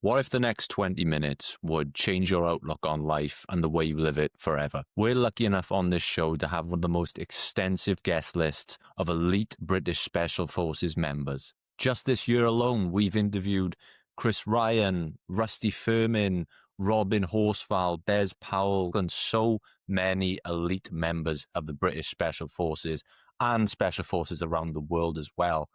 What if the next 20 minutes would change your outlook on life and the way you live it forever? We're lucky enough on this show to have one of the most extensive guest lists of elite British Special Forces members. Just this year alone, we've interviewed Chris Ryan, Rusty Firmin, Robin Horsfall, Des Powell, and so many elite members of the British Special Forces and Special Forces around the world as well.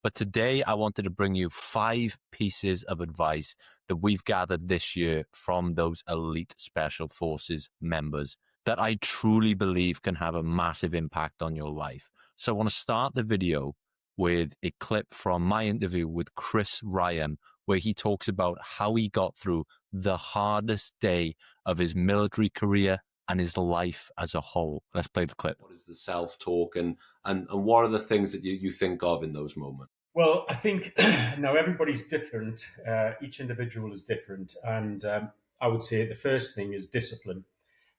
But today I wanted to bring you 5 pieces of advice that we've gathered this year from those elite Special Forces members that I truly believe can have a massive impact on your life. So I want to start the video with a clip from my interview with Chris Ryan, where he talks about how he got through the hardest day of his military career and his life as a whole. Let's play the clip. What is the self-talk and what are the things that you think of in those moments? Well, I think now everybody's different. Each individual is different. And I would say the first thing is discipline.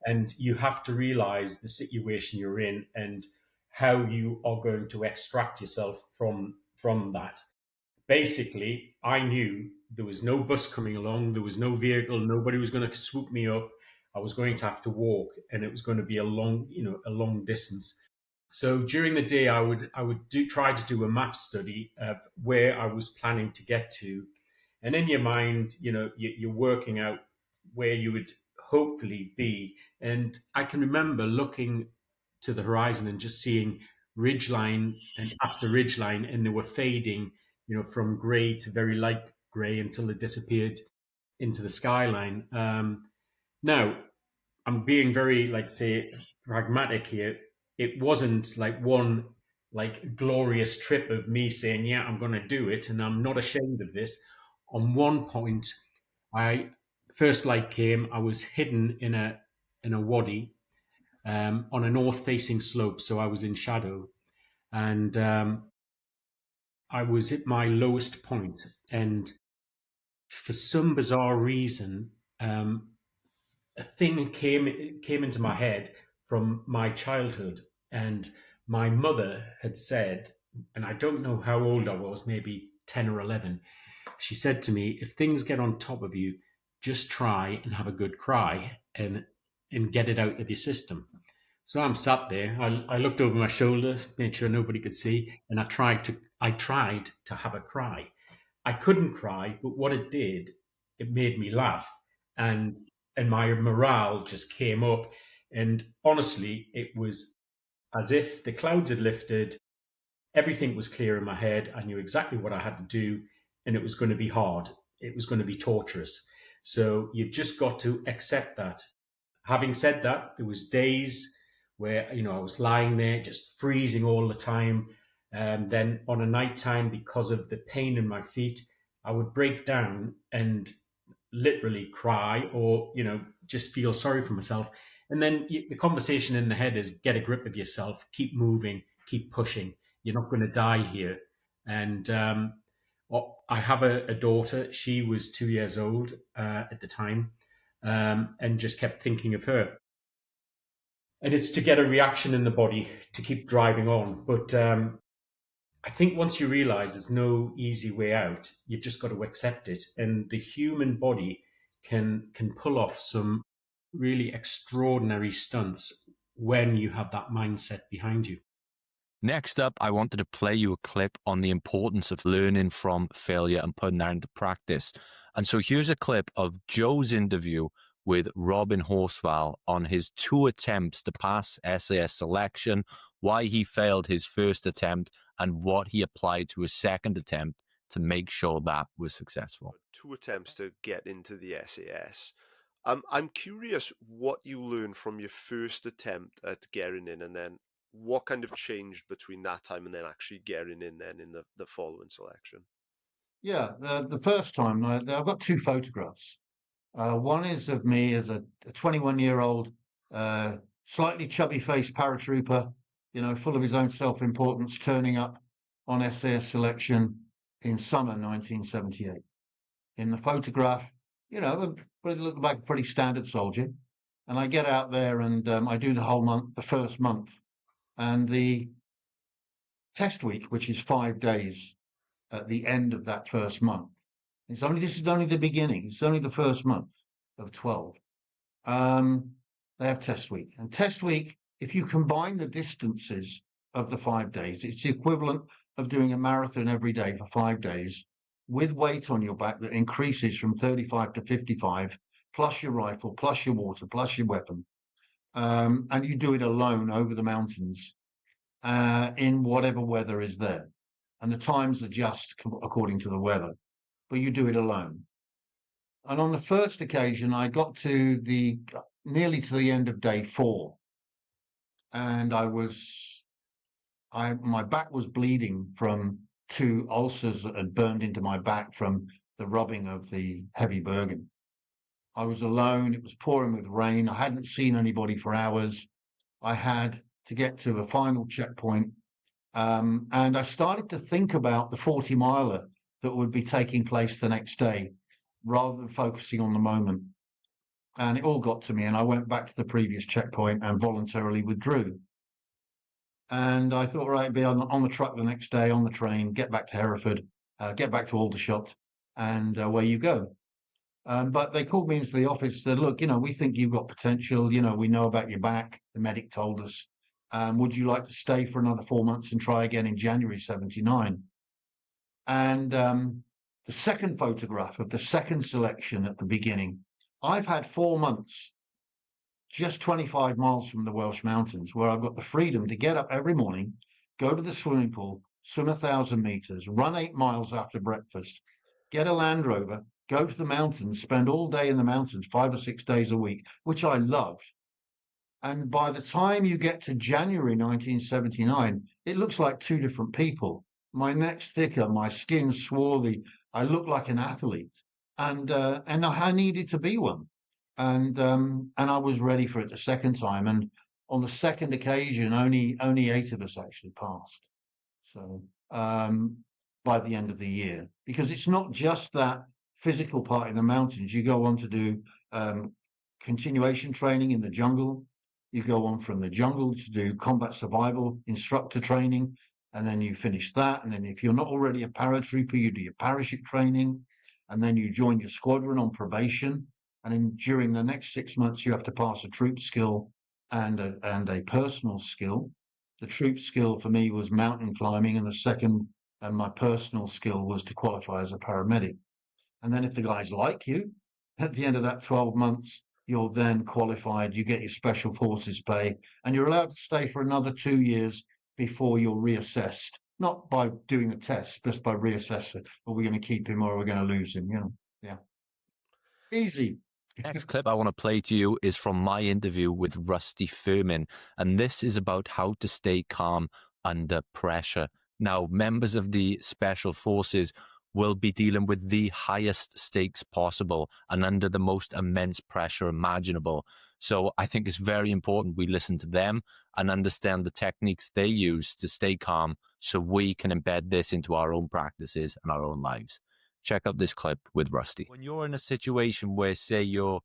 And you have to realize the situation you're in and how you are going to extract yourself from that. Basically, I knew there was no bus coming along, there was no vehicle, nobody was going to swoop me up. I was going to have to walk, and it was going to be a long distance. So during the day, I would try to do a map study of where I was planning to get to, and in your mind, you're working out where you would hopefully be. And I can remember looking to the horizon and just seeing ridgeline and after ridgeline, and they were fading, from grey to very light grey until they disappeared into the skyline. Now, I'm being very, like, say, pragmatic here. It wasn't like one like glorious trip of me saying, "Yeah, I'm going to do it," and I'm not ashamed of this. On one point, I first light came. I was hidden in a wadi on a north-facing slope, so I was in shadow, and I was at my lowest point. And for some bizarre reason, a thing came into my head from my childhood, and my mother had said, and I don't know how old I was, maybe 10 or 11. She said to me, if things get on top of you, just try and have a good cry and get it out of your system. So I'm sat there. I looked over my shoulder, made sure nobody could see, and I tried to have a cry. I couldn't cry, but what it did, it made me laugh, and my morale just came up. And honestly, it was as if the clouds had lifted. Everything was clear in my head. I knew exactly what I had to do, and it was going to be hard. It was going to be torturous. So you've just got to accept that. Having said that, there was days where I was lying there just freezing all the time. And then on a night time, because of the pain in my feet, I would break down and literally cry, or just feel sorry for myself. And then the conversation in the head is, get a grip of yourself, keep moving, keep pushing. You're not going to die here. And I have a daughter. She was 2 years old at the time, and just kept thinking of her. And it's to get a reaction in the body to keep driving on. But I think once you realize there's no easy way out, you've just got to accept it. And the human body can pull off some really extraordinary stunts when you have that mindset behind you. Next up, I wanted to play you a clip on the importance of learning from failure and putting that into practice. And so here's a clip of Joe's interview with Robin Horsfall on his 2 attempts to pass SAS selection, why he failed his first attempt, and what he applied to his second attempt to make sure that was successful. 2 attempts to get into the SAS. I'm curious what you learned from your first attempt at getting in, and then what kind of changed between that time and then actually getting in then in the following selection. Yeah, the first time I've got 2 photographs. One is of me as a 21-year-old, slightly chubby-faced paratrooper, full of his own self-importance, turning up on SAS selection in summer 1978. In the photograph, I look like a pretty standard soldier, and I get out there and I do the whole month, the first month, and the test week, which is 5 days at the end of that first month, This is only the beginning. It's only the first month of 12. They have test week. And test week, if you combine the distances of the 5 days, it's the equivalent of doing a marathon every day for 5 days with weight on your back that increases from 35 to 55, plus your rifle, plus your water, plus your weapon. And you do it alone over the mountains in whatever weather is there. And the times adjust according to the weather, but you do it alone. And on the first occasion, I got to nearly to the end of day 4, and my back was bleeding from 2 ulcers that had burned into my back from the rubbing of the heavy Bergen. I was alone. It was pouring with rain. I hadn't seen anybody for hours. I had to get to a final checkpoint, and I started to think about the 40-miler that would be taking place the next day, rather than focusing on the moment. And it all got to me, and I went back to the previous checkpoint and voluntarily withdrew. And I thought, right, be on the truck the next day, on the train, get back to Hereford, get back to Aldershot, and away you go. But they called me into the office, said, look, we think you've got potential. We know about your back. The medic told us. Would you like to stay for another 4 months and try again in January 79? And the second photograph of the second selection at the beginning, I've had 4 months just 25 miles from the Welsh mountains, where I've got the freedom to get up every morning, go to the swimming pool, swim 1,000 meters, run 8 miles after breakfast, get a Land Rover, go to the mountains, spend all day in the mountains, 5 or 6 days a week, which I loved. And by the time you get to January 1979, it looks like 2 different people. My neck's thicker, my skin's swarthy. I look like an athlete, and I needed to be one, and I was ready for it the second time. And on the second occasion, only 8 of us actually passed. So by the end of the year, because it's not just that physical part in the mountains. You go on to do continuation training in the jungle. You go on from the jungle to do combat survival instructor training, and then you finish that. And then if you're not already a paratrooper, you do your parachute training, and then you join your squadron on probation. And then during the next 6 months, you have to pass a troop skill and a personal skill. The troop skill for me was mountain climbing, and the second, and my personal skill was to qualify as a paramedic. And then if the guys like you, at the end of that 12 months, you're then qualified, you get your special forces pay, and you're allowed to stay for another 2 years before you're reassessed. Not by doing a test, just by reassessing. Are we going to keep him or are we going to lose him? Yeah. Easy. Next clip I want to play to you is from my interview with Rusty Firmin, and this is about how to stay calm under pressure. Now, members of the Special Forces will be dealing with the highest stakes possible and under the most immense pressure imaginable. So I think it's very important we listen to them and understand the techniques they use to stay calm so we can embed this into our own practices and our own lives. Check out this clip with Rusty. When you're in a situation where, say, you're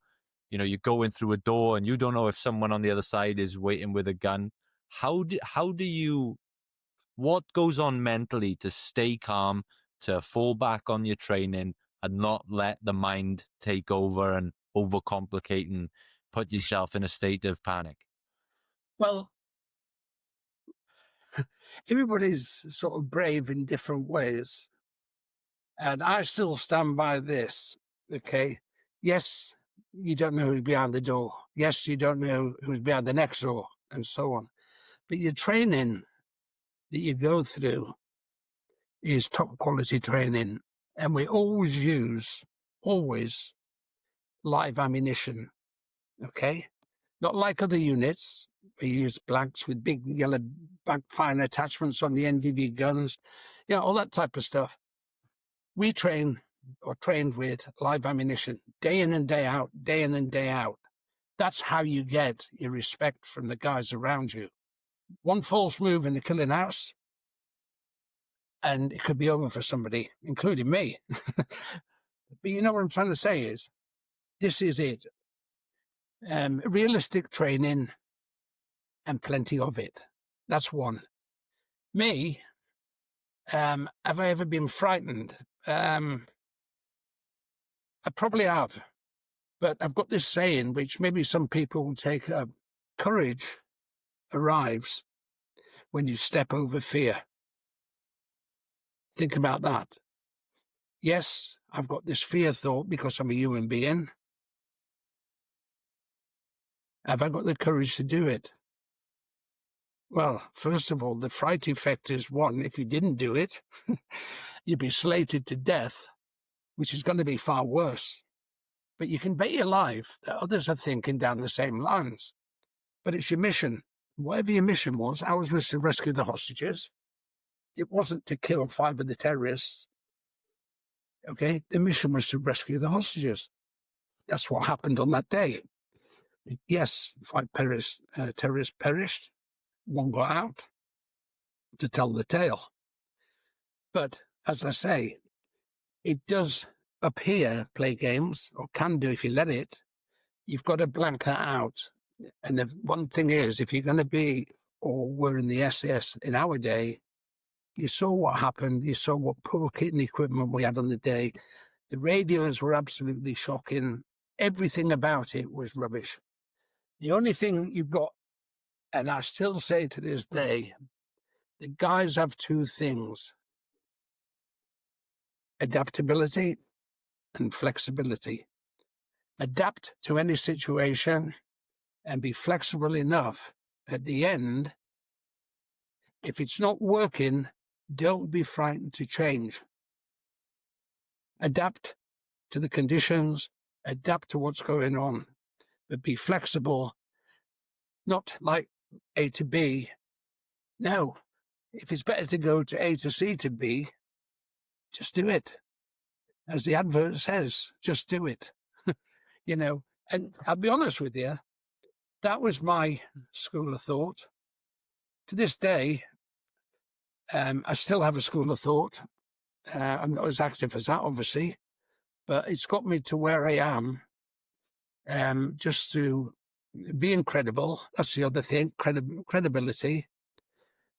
going through a door and you don't know if someone on the other side is waiting with a gun, what goes on mentally to stay calm, to fall back on your training and not let the mind take over and overcomplicate and put yourself in a state of panic? Well, everybody's sort of brave in different ways. And I still stand by this, okay? Yes, you don't know who's behind the door. Yes, you don't know who's behind the next door, and so on. But your training that you go through is top quality training. And we always use live ammunition, okay? Not like other units. We use blanks with big yellow backfire attachments on the NVV guns, all that type of stuff. We trained with live ammunition day in and day out, day in and day out. That's how you get your respect from the guys around you. One false move in the killing house, and it could be over for somebody, including me. But you know what I'm trying to say is, this is it. Realistic training and plenty of it. That's one. Me, have I ever been frightened? I probably have. But I've got this saying, which maybe some people will take up. Courage arrives when you step over fear. Think about that. Yes, I've got this fear thought because I'm a human being. Have I got the courage to do it? Well, first of all, the fright effect is one. If you didn't do it, you'd be slated to death, which is going to be far worse. But you can bet your life that others are thinking down the same lines. But it's your mission. Whatever your mission was, ours was to rescue the hostages. It wasn't to kill 5 of the terrorists. Okay? The mission was to rescue the hostages. That's what happened on that day. Yes, 5 terrorists perished. 1 got out to tell the tale. But, as I say, it does up here play games, or can do if you let it. You've got to blank that out. And the one thing is, if you're going to be, or were in the SAS in our day, you saw what happened. You saw what poor kit and equipment we had on the day. The radios were absolutely shocking. Everything about it was rubbish. The only thing you've got, and I still say to this day, the guys have 2 things: adaptability and flexibility. Adapt to any situation and be flexible enough at the end. If it's not working, don't be frightened to change. Adapt to the conditions, adapt to what's going on, but be flexible, not like A to B. No, if it's better to go to A to C to B, just do it. As the advert says, just do it. You know, and I'll be honest with you, that was my school of thought. To this day, I still have a school of thought. I'm not as active as that, obviously, but it's got me to where I am, just to be incredible. That's the other thing, credibility,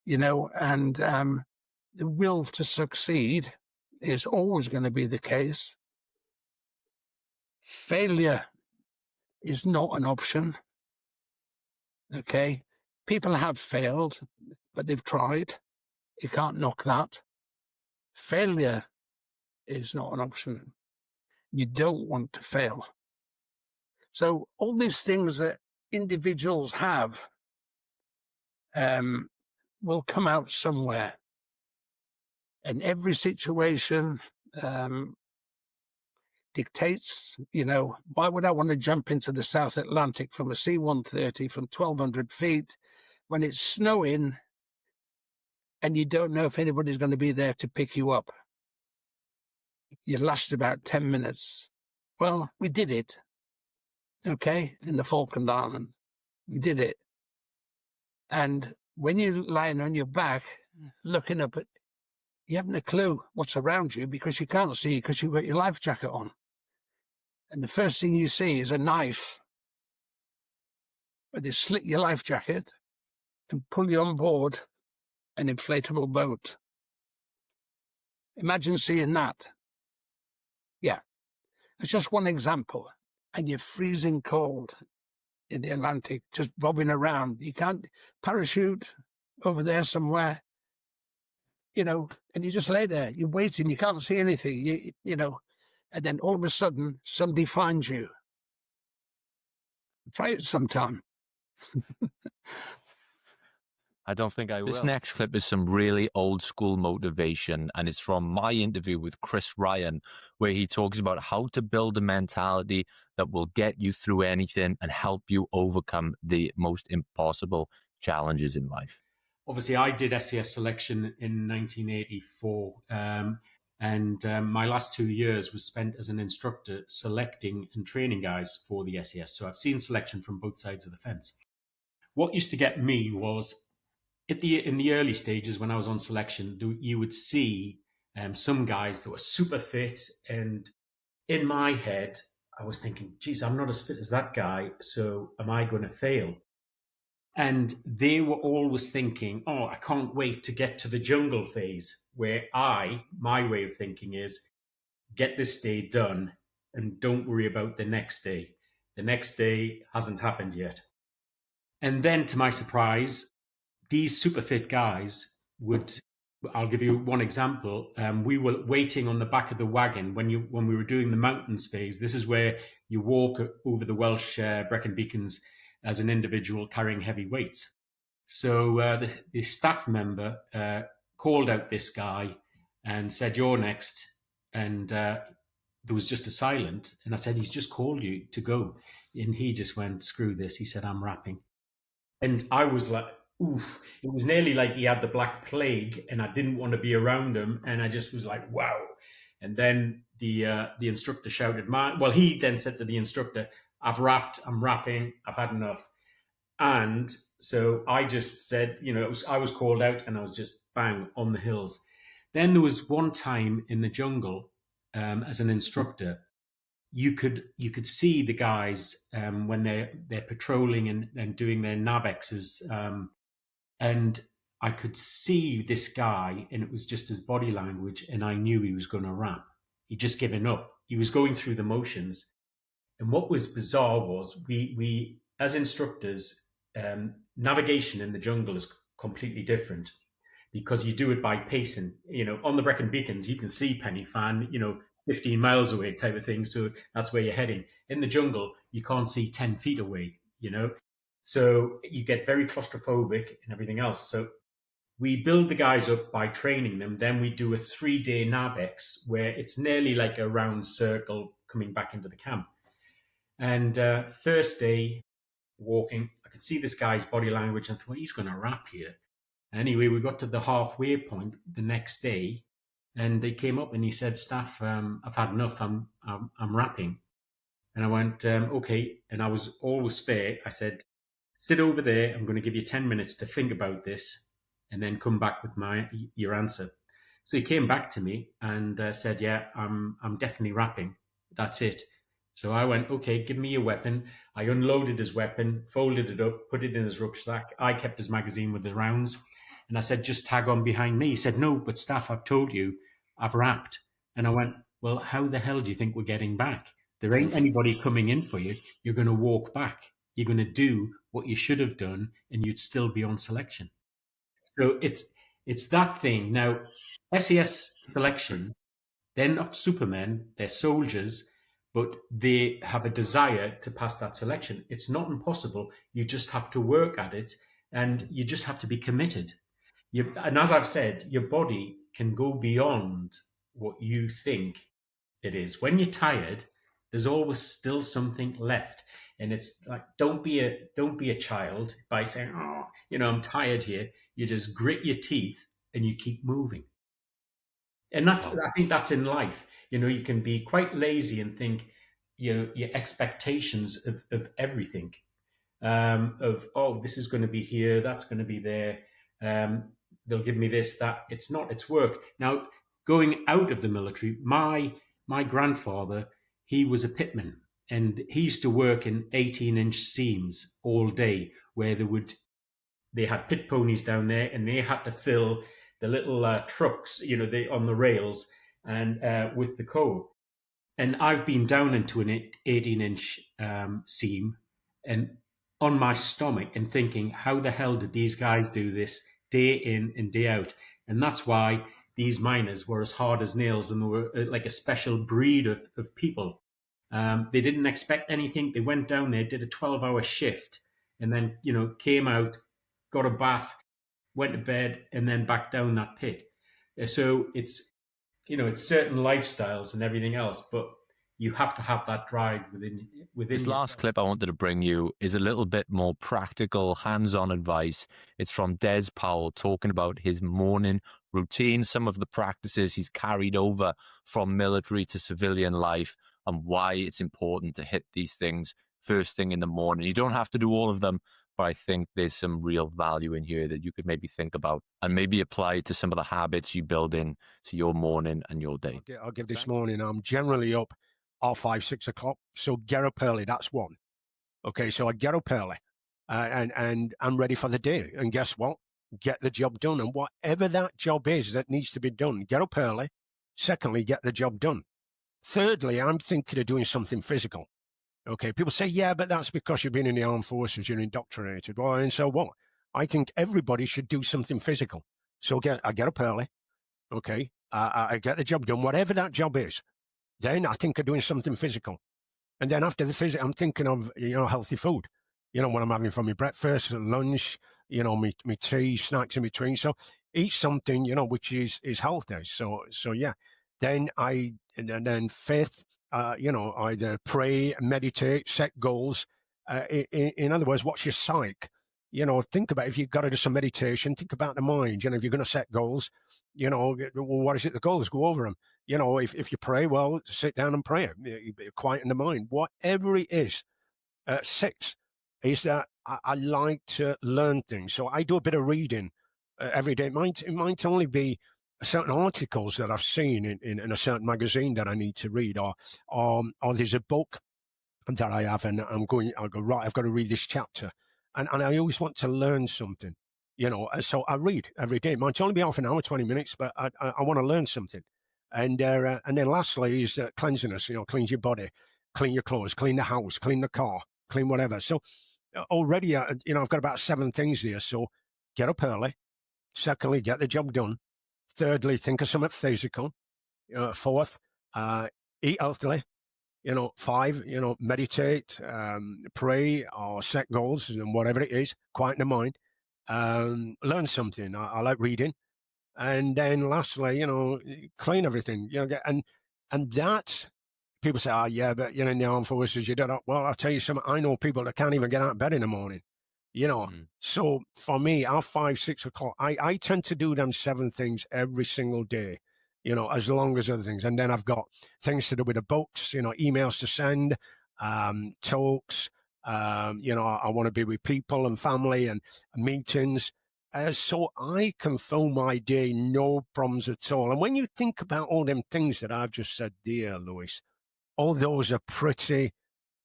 you know, and the will to succeed is always going to be the case. Failure is not an option. Okay? People have failed, but they've tried. You can't knock that. Failure is not an option. You don't want to fail. So all these things that individuals have will come out somewhere. And every situation dictates, you know, why would I want to jump into the South Atlantic from a C-130 from 1,200 feet when it's snowing and you don't know if anybody's going to be there to pick you up? You last about 10 minutes. Well, we did it, okay, in the Falkland Islands. We did it. And when you're lying on your back, looking up at, you haven't a clue what's around you because you can't see because you've got your life jacket on. And the first thing you see is a knife where they slit your life jacket and pull you on board an inflatable boat. Imagine seeing that. Yeah, it's just one example. And you're freezing cold in the Atlantic, just bobbing around. You can't parachute over there somewhere, you know, and you just lay there. You're waiting. You can't see anything, you know, and then all of a sudden somebody finds you. Try it sometime. I don't think I will. This next clip is some really old school motivation, and it's from my interview with Chris Ryan, where he talks about how to build a mentality that will get you through anything and help you overcome the most impossible challenges in life. Obviously, I did SAS selection in 1984, and my last 2 years was spent as an instructor selecting and training guys for the SAS. So I've seen selection from both sides of the fence. What used to get me was in the early stages when I was on selection, you would see some guys that were super fit, and in my head, I was thinking, geez, I'm not as fit as that guy, so am I going to fail? And they were always thinking, oh, I can't wait to get to the jungle phase, where my way of thinking is, get this day done and don't worry about the next day. The next day hasn't happened yet. And then, to my surprise, these super fit guys would. I'll give you one example. We were waiting on the back of the wagon when we were doing the mountains phase. This is where you walk over the Welsh Brecon Beacons as an individual carrying heavy weights. So the staff member called out this guy and said, "You're next." And there was just a silent. And I said, "He's just called you to go." And he just went, "Screw this." He said, "I'm rapping." And I was like, oof. It was nearly like he had the Black Plague and I didn't want to be around him. And I just was like, wow. And then the instructor shouted, he then said to the instructor, "I've rapped, I'm rapping, I've had enough." And so I just said, I was called out and I was just bang on the hills. Then there was one time in the jungle as an instructor, you could see the guys when they're patrolling and doing their navexes, and I could see this guy, and it was just his body language, and I knew he was going to rap. He'd just given up. He was going through the motions, and what was bizarre was we as instructors, navigation in the jungle is completely different because you do it by pacing. On the Brecon Beacons, you can see Penny Fan, 15 miles away type of thing. So that's where you're heading. In the jungle, you can't see 10 feet away, So you get very claustrophobic and everything else. So we build the guys up by training them. Then we do a 3-day navex where it's nearly like a round circle coming back into the camp. And first day walking, I could see this guy's body language and thought, he's going to rap here. Anyway, we got to the halfway point the next day, and he came up and he said, "Staff, I've had enough. I'm rapping." And I went, "Okay." And I was always fair. I said, "Sit over there. I'm going to give you 10 minutes to think about this, and then come back with your answer." So he came back to me and said, "Yeah, I'm definitely rapping. That's it." So I went, "Okay, give me your weapon." I unloaded his weapon, folded it up, put it in his rucksack. I kept his magazine with the rounds. And I said, "Just tag on behind me." He said, "No, but Staff, I've told you, I've rapped." And I went, "Well, how the hell do you think we're getting back? There ain't anybody coming in for you. You're going to walk back. You're going to do what you should have done, and you'd still be on selection." So it's that thing. Now, SAS selection, they're not supermen, they're soldiers, but they have a desire to pass that selection. It's not impossible. You just have to work at it, and you just have to be committed. And as I've said, your body can go beyond what you think it is. When you're tired, there's always still something left. And it's like, don't be a child by saying, "Oh, I'm tired here." You just grit your teeth and you keep moving. And I think that's in life. You can be quite lazy and think, your expectations of everything, this is going to be here, that's going to be there. They'll give me this, that. It's not. It's work. Now, going out of the military, my grandfather, he was a pitman, and he used to work in 18-inch seams all day, where they had pit ponies down there, and they had to fill the little trucks, they on the rails, and with the coal. And I've been down into an 18-inch seam and on my stomach and thinking, how the hell did these guys do this day in and day out? And that's why these miners were as hard as nails, and they were like a special breed of people. They didn't expect anything. They went down there, did a 12-hour shift, and then, came out, got a bath, went to bed, and then back down that pit. So it's certain lifestyles and everything else, but you have to have that drive within This last yourself. clip I wanted to bring you is a little bit more practical, hands-on advice. It's from Des Powell talking about his morning routine, some of the practices he's carried over from military to civilian life, and why it's important to hit these things first thing in the morning. You don't have to do all of them, but I think there's some real value in here that you could maybe think about and maybe apply to some of the habits you build in to your morning and your day. I'll give this morning. I'm generally up 5, 6 o'clock. So get up early. That's one. Okay, so I get up early and I'm ready for the day. And guess what? Get the job done. And whatever that job is that needs to be done, get up early. Secondly, get the job done. Thirdly, I'm thinking of doing something physical. Okay, people say, yeah, but that's because you've been in the armed forces, you're indoctrinated. Well, and so what? I think everybody should do something physical. So I get up early, okay, I get the job done, whatever that job is. Then I think of doing something physical. And then after the physical, I'm thinking of, healthy food. What I'm having for my breakfast, lunch, my tea, snacks in between. So eat something, which is healthy. So yeah. Then and then fifth, either pray, meditate, set goals. In other words, what's your psyche? Think about if you've got to do some meditation, think about the mind. If you're going to set goals, what is it? The goals, go over them. If you pray, well, sit down and pray. Quieten the mind. Whatever it is. Six is that I like to learn things. So I do a bit of reading every day. It might only be certain articles that I've seen in a certain magazine that I need to read, or there's a book that I have, and I'll go, right, I've got to read this chapter. And I always want to learn something, so I read every day. It might only be half an hour, 20 minutes, but I want to learn something. And then lastly is cleanliness, cleanse your body, clean your clothes, clean the house, clean the car, clean whatever. So already, I've got about 7 things there. So get up early. Secondly, get the job done. Thirdly, think of something physical. Fourth, eat healthily. 5, meditate, pray, or set goals, and whatever it is, quieten the mind, learn something. I like reading. And then lastly, clean everything, and that, people say, oh yeah, but in the armed forces, you don't know. Well, I'll tell you something, I know people that can't even get out of bed in the morning, So for me, at 5, 6 o'clock, I tend to do them 7 things every single day, as long as other things. And then I've got things to do with the books, emails to send, talks, I want to be with people and family and meetings. So I can fill my day, no problems at all. And when you think about all them things that I've just said there, Lewis, all those are pretty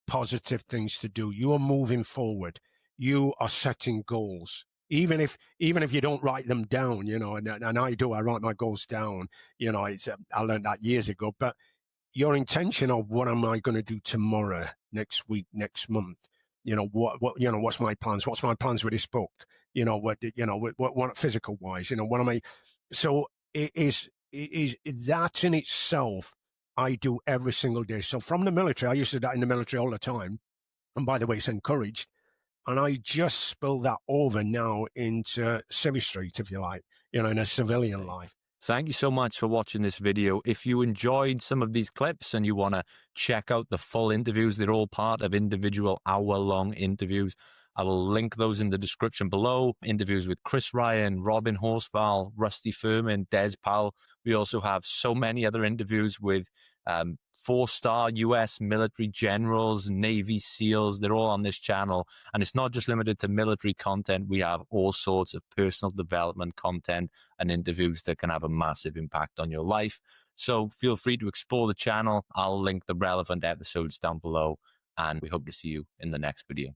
positive things to do. You are moving forward. You are setting goals. Even if you don't write them down, and I do, I write my goals down. I learned that years ago. But your intention of what am I going to do tomorrow, next week, next month? What's my plans? What's my plans with this book? What physical wise? What am I? So it is that in itself. I do every single day. So from the military, I used to do that in the military all the time. And by the way, it's encouraged. And I just spill that over now into Civvy Street, if you like, in a civilian life. Thank you so much for watching this video. If you enjoyed some of these clips and you want to check out the full interviews, they're all part of individual hour-long interviews. I will link those in the description below. Interviews with Chris Ryan, Robin Horsfall, Rusty Firmin, Des Powell. We also have so many other interviews with 4-star US military generals, Navy SEALs. They're all on this channel. And it's not just limited to military content. We have all sorts of personal development content and interviews that can have a massive impact on your life. So feel free to explore the channel. I'll link the relevant episodes down below. And we hope to see you in the next video.